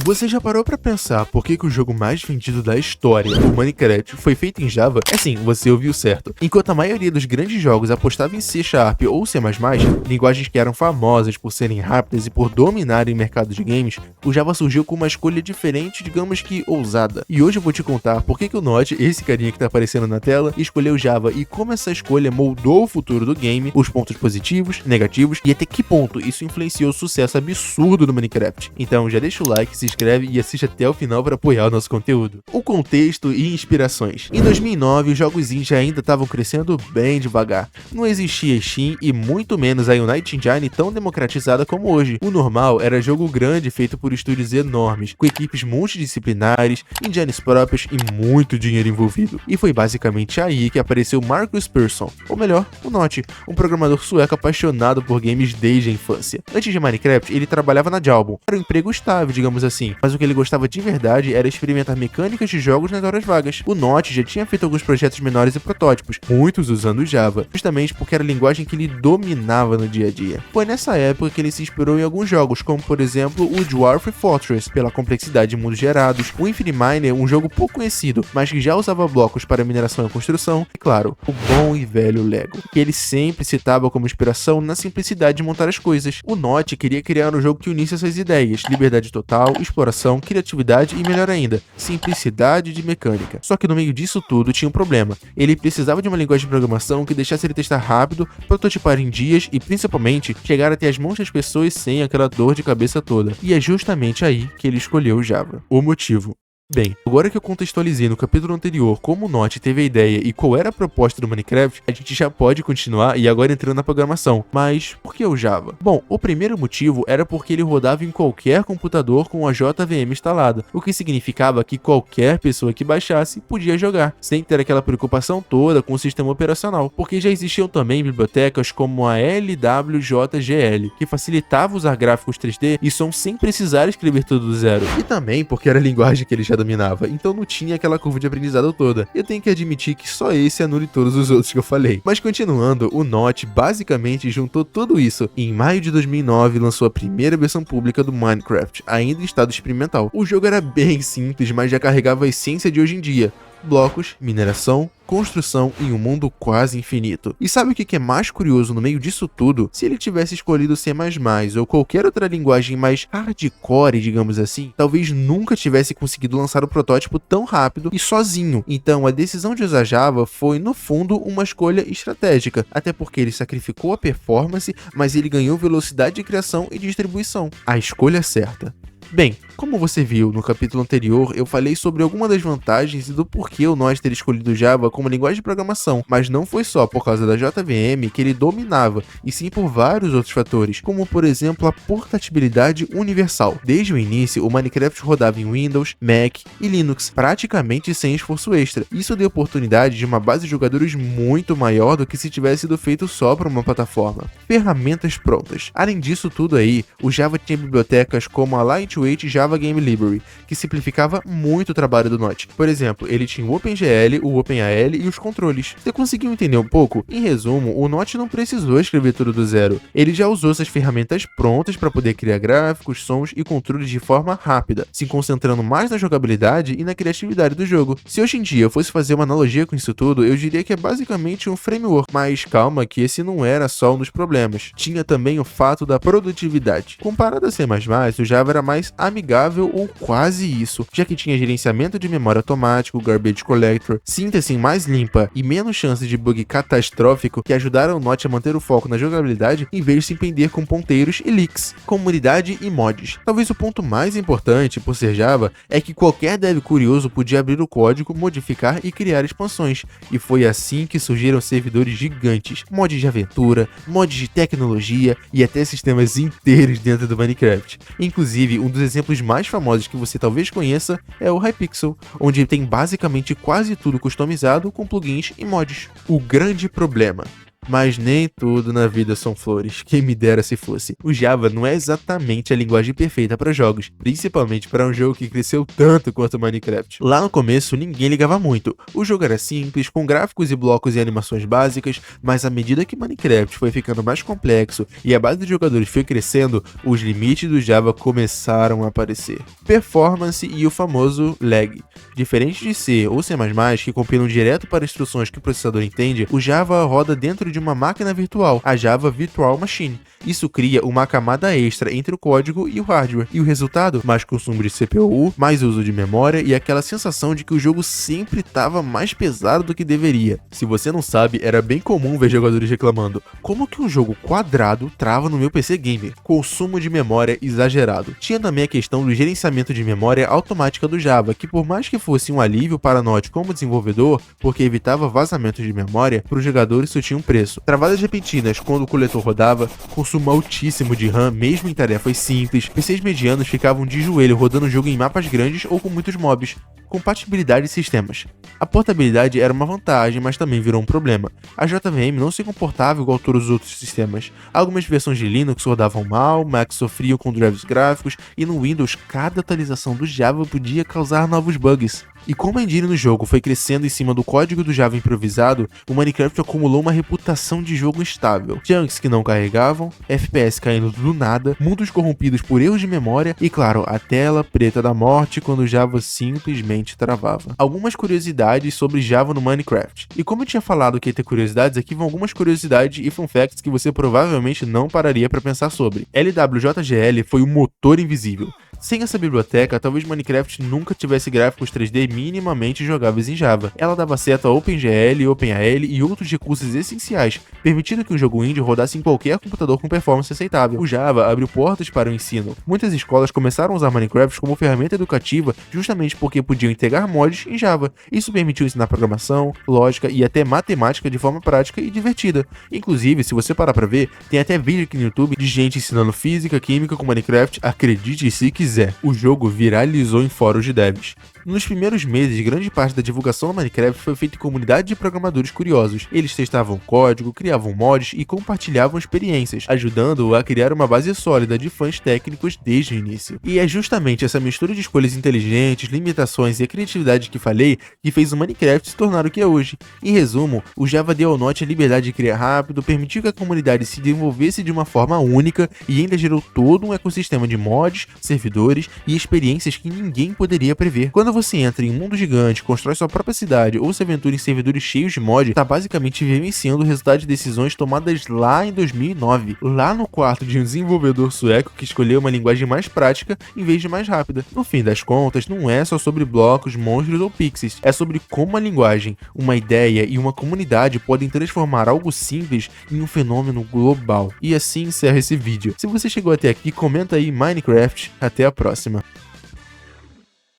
Você já parou pra pensar por que o jogo mais vendido da história, o Minecraft, foi feito em Java? É sim, você ouviu certo. Enquanto a maioria dos grandes jogos apostava em C# ou C++, linguagens que eram famosas por serem rápidas e por dominarem o mercado de games, o Java surgiu com uma escolha diferente, digamos que ousada. E hoje eu vou te contar por que o Notch, esse carinha que tá aparecendo na tela, escolheu Java e como essa escolha moldou o futuro do game, os pontos positivos, negativos e até que ponto isso influenciou o sucesso absurdo do Minecraft. Então já deixa o like, se inscreve e assiste até o final para apoiar o nosso conteúdo. O contexto e inspirações. Em 2009, os jogos indie ainda estavam crescendo bem devagar. Não existia Steam e muito menos a Unity Engine tão democratizada como hoje. O normal era jogo grande feito por estúdios enormes, com equipes multidisciplinares, engines próprios e muito dinheiro envolvido. E foi basicamente aí que apareceu Marcus Persson, ou melhor, o Notch, um programador sueco apaixonado por games desde a infância. Antes de Minecraft, ele trabalhava na Jawbone. Era um emprego estável, digamos assim, mas o que ele gostava de verdade era experimentar mecânicas de jogos nas horas vagas. O Notch já tinha feito alguns projetos menores e protótipos, muitos usando Java, justamente porque era a linguagem que ele dominava no dia a dia. Foi nessa época que ele se inspirou em alguns jogos, como por exemplo o Dwarf Fortress, pela complexidade de mundos gerados, o Infiniminer, um jogo pouco conhecido, mas que já usava blocos para mineração e construção, e claro, o bom e velho Lego, que ele sempre citava como inspiração na simplicidade de montar as coisas. O Notch queria criar um jogo que unisse essas ideias, liberdade total, exploração, criatividade e, melhor ainda, simplicidade de mecânica. Só que no meio disso tudo tinha um problema. Ele precisava de uma linguagem de programação que deixasse ele testar rápido, prototipar em dias e, principalmente, chegar até as mãos das pessoas sem aquela dor de cabeça toda. E é justamente aí que ele escolheu o Java. O motivo. Bem, agora que eu contextualizei no capítulo anterior como o Notch teve a ideia e qual era a proposta do Minecraft, a gente já pode continuar e agora entrando na programação. Mas por que o Java? Bom, o primeiro motivo era porque ele rodava em qualquer computador com a JVM instalada, o que significava que qualquer pessoa que baixasse podia jogar, sem ter aquela preocupação toda com o sistema operacional, porque já existiam também bibliotecas como a LWJGL, que facilitava usar gráficos 3D e som sem precisar escrever tudo do zero, e também porque era a linguagem que ele já dominava, então não tinha aquela curva de aprendizado toda. Eu tenho que admitir que só esse anule todos os outros que eu falei. Mas continuando, o Notch basicamente juntou tudo isso e em maio de 2009 lançou a primeira versão pública do Minecraft, ainda em estado experimental. O jogo era bem simples, mas já carregava a essência de hoje em dia: blocos, mineração, construção em um mundo quase infinito. E sabe o que é mais curioso no meio disso tudo? Se ele tivesse escolhido C++ ou qualquer outra linguagem mais hardcore, digamos assim, talvez nunca tivesse conseguido lançar o protótipo tão rápido e sozinho. Então a decisão de usar Java foi, no fundo, uma escolha estratégica, até porque ele sacrificou a performance, mas ele ganhou velocidade de criação e distribuição. A escolha certa. Bem, como você viu no capítulo anterior, eu falei sobre algumas das vantagens e do porquê o Notch ter escolhido Java como linguagem de programação, mas não foi só por causa da JVM que ele dominava, e sim por vários outros fatores, como por exemplo a portabilidade universal. Desde o início, o Minecraft rodava em Windows, Mac e Linux, praticamente sem esforço extra. Isso deu oportunidade de uma base de jogadores muito maior do que se tivesse sido feito só para uma plataforma. Ferramentas prontas. Além disso tudo aí, o Java tinha bibliotecas como a Lightweight Java Game Library, que simplificava muito o trabalho do Notch. Por exemplo, ele tinha o OpenGL, o OpenAL e os controles. Você conseguiu entender um pouco? Em resumo, o Notch não precisou escrever tudo do zero. Ele já usou essas ferramentas prontas para poder criar gráficos, sons e controles de forma rápida, se concentrando mais na jogabilidade e na criatividade do jogo. Se hoje em dia eu fosse fazer uma analogia com isso tudo, eu diria que é basicamente um framework, mas calma que esse não era só um dos problemas. Tinha também o fato da produtividade. Comparado a C++, o Java era mais amigável ou quase isso, já que tinha gerenciamento de memória automático, garbage collector, síntese mais limpa e menos chance de bug catastrófico que ajudaram o Notch a manter o foco na jogabilidade em vez de se empreender com ponteiros e leaks, comunidade e mods. Talvez o ponto mais importante por ser Java é que qualquer dev curioso podia abrir o código, modificar e criar expansões, e foi assim que surgiram servidores gigantes, mods de aventura, mods de tecnologia e até sistemas inteiros dentro do Minecraft. Inclusive, um dos exemplos mais famosos que você talvez conheça é o Hypixel, onde tem basicamente quase tudo customizado com plugins e mods. O grande problema. Mas nem tudo na vida são flores, quem me dera se fosse. O Java não é exatamente a linguagem perfeita para jogos, principalmente para um jogo que cresceu tanto quanto Minecraft. Lá no começo ninguém ligava muito, o jogo era simples, com gráficos e blocos e animações básicas, mas à medida que Minecraft foi ficando mais complexo e a base de jogadores foi crescendo, os limites do Java começaram a aparecer. Performance e o famoso lag. Diferente de C ou C++, que compilam direto para instruções que o processador entende, o Java roda dentro de uma máquina virtual, a Java Virtual Machine. Isso cria uma camada extra entre o código e o hardware, e o resultado? Mais consumo de CPU, mais uso de memória e aquela sensação de que o jogo sempre estava mais pesado do que deveria. Se você não sabe, era bem comum ver jogadores reclamando: como que um jogo quadrado trava no meu PC gamer? Consumo de memória exagerado. Tinha também a questão do gerenciamento de memória automática do Java, que por mais que fosse um alívio para nós como desenvolvedor, porque evitava vazamentos de memória, para os jogadores isso tinha um preço. Travadas repentinas quando o coletor rodava, consumo altíssimo de RAM mesmo em tarefas simples, PCs medianos ficavam de joelho rodando o jogo em mapas grandes ou com muitos mobs. Compatibilidade de sistemas. A portabilidade era uma vantagem, mas também virou um problema. A JVM não se comportava igual todos os outros sistemas. Algumas versões de Linux rodavam mal, Mac sofriam com drivers gráficos, e no Windows cada atualização do Java podia causar novos bugs. E como a engine no jogo foi crescendo em cima do código do Java improvisado, o Minecraft acumulou uma reputação de jogo instável. Chunks que não carregavam, FPS caindo do nada, mundos corrompidos por erros de memória e, claro, a tela preta da morte quando o Java simplesmente travava. Algumas curiosidades sobre Java no Minecraft. E como eu tinha falado que ia ter curiosidades, aqui vão algumas curiosidades e fun facts que você provavelmente não pararia para pensar sobre. LWJGL foi o motor invisível. Sem essa biblioteca, talvez Minecraft nunca tivesse gráficos 3D minimamente jogáveis em Java. Ela dava acesso a OpenGL, OpenAL e outros recursos essenciais, permitindo que um jogo indie rodasse em qualquer computador com performance aceitável. O Java abriu portas para o ensino. Muitas escolas começaram a usar Minecraft como ferramenta educativa justamente porque podiam integrar mods em Java. Isso permitiu ensinar programação, lógica e até matemática de forma prática e divertida. Inclusive, se você parar pra ver, tem até vídeo aqui no YouTube de gente ensinando física, química com Minecraft, acredite se quiser. O jogo viralizou em fóruns de devs. Nos primeiros meses, grande parte da divulgação do Minecraft foi feita em comunidade de programadores curiosos. Eles testavam código, criavam mods e compartilhavam experiências, ajudando a criar uma base sólida de fãs técnicos desde o início. E é justamente essa mistura de escolhas inteligentes, limitações e a criatividade que falei que fez o Minecraft se tornar o que é hoje. Em resumo, o Java deu ao Notch a liberdade de criar rápido, permitiu que a comunidade se desenvolvesse de uma forma única e ainda gerou todo um ecossistema de mods, servidores e experiências que ninguém poderia prever. Quando você entra em um mundo gigante, constrói sua própria cidade ou se aventura em servidores cheios de mod, tá basicamente vivenciando o resultado de decisões tomadas lá em 2009, lá no quarto de um desenvolvedor sueco que escolheu uma linguagem mais prática em vez de mais rápida. No fim das contas, não é só sobre blocos, monstros ou pixies, é sobre como a linguagem, uma ideia e uma comunidade podem transformar algo simples em um fenômeno global. E assim encerra esse vídeo. Se você chegou até aqui, comenta aí Minecraft. Até a próxima.